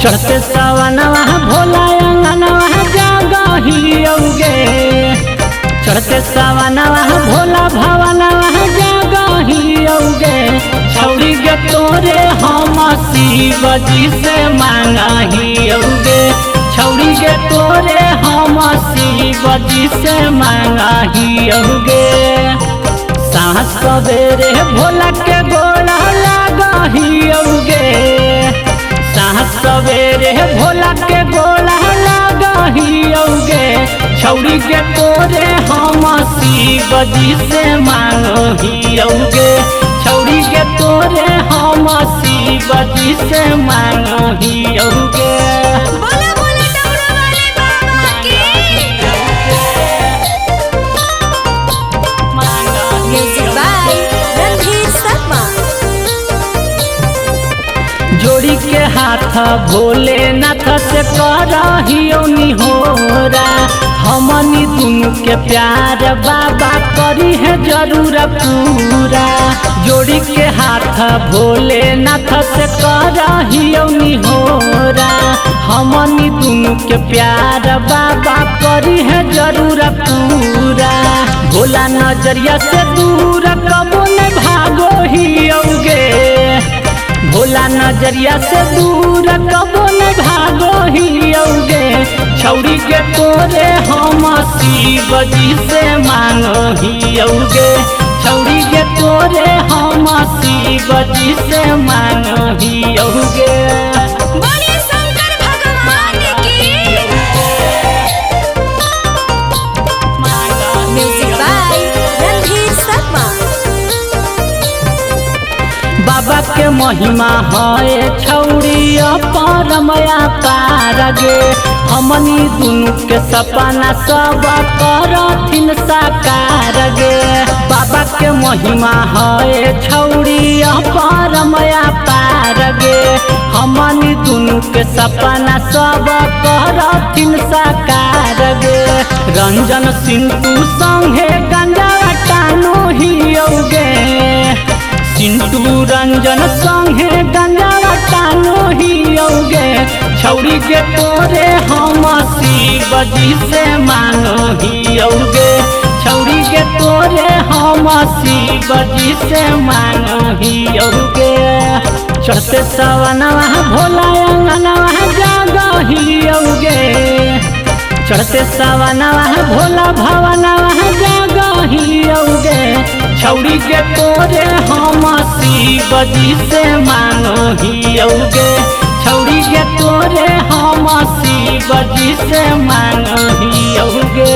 चढ़ते सवनवा भोला अंगनवा जागहियौगे। चढ़ते सवनवा भोला भवनवा जागहियौगे। छौरी गे तोरे हम शिव जी से मांगहियौगे। छौरी गे तोरे हम शिव जी से मांगहियौगे। साँझ सवेरे भोला के गोड़ा लागहियौगे। साँझ सवेरे भोला के गोड़ा लागहियौगे। छौरी के तोरे हम शिव जी से मांगहियौगे। छौरी के तोरे हम शिव जी से मांगहियौगे। जोड़ी के हाथ भोलेनाथ से करहियो निहोरा। हमनी दुनू के प्यार बाबा करी है जरूर पूरा। जोड़ी के हाथ भोलेनाथ से करहियो निहोरा। हमनी दुनू के प्यार बाबा करी है जरूर पूरा। भोला नजरिया से दूर कबो न भागो हियौगे। भोला नजरिया से दूर कबो न भागो हियौगे। छौरी के तोरे हम शिव जी से मांगहियौगे। छौरी के तोरे हम शिव जी से मांगहियौगे। बाबा के महिमा है छौरी परमया पार गे। हमनी दुनू के सपना सब करथिन साकार गे। बाबा के महिमा है छौरी परमया पार गे। हमनी दुनू के सपना सब करथिन साकार गे। रंजन सिंटू संगे गंजा टानो हियौगे। सिंटू रंजन संगे गंजा टानो हियौगे। छौरी के तोरे हम शिव जी से मांगहियौगे। छौरी के तोरे हम शिव जी से मांगहियौगे। चढ़ते सवनवा भोला अंगनवा जागहियौगे। चढ़ते सवनवा भोला भवनवा जागहियौगे। छौरी के तोरे हम शिव जी से मांगहियौगे। छौरी के तोरे हम शिव जी से मांगहियौगे।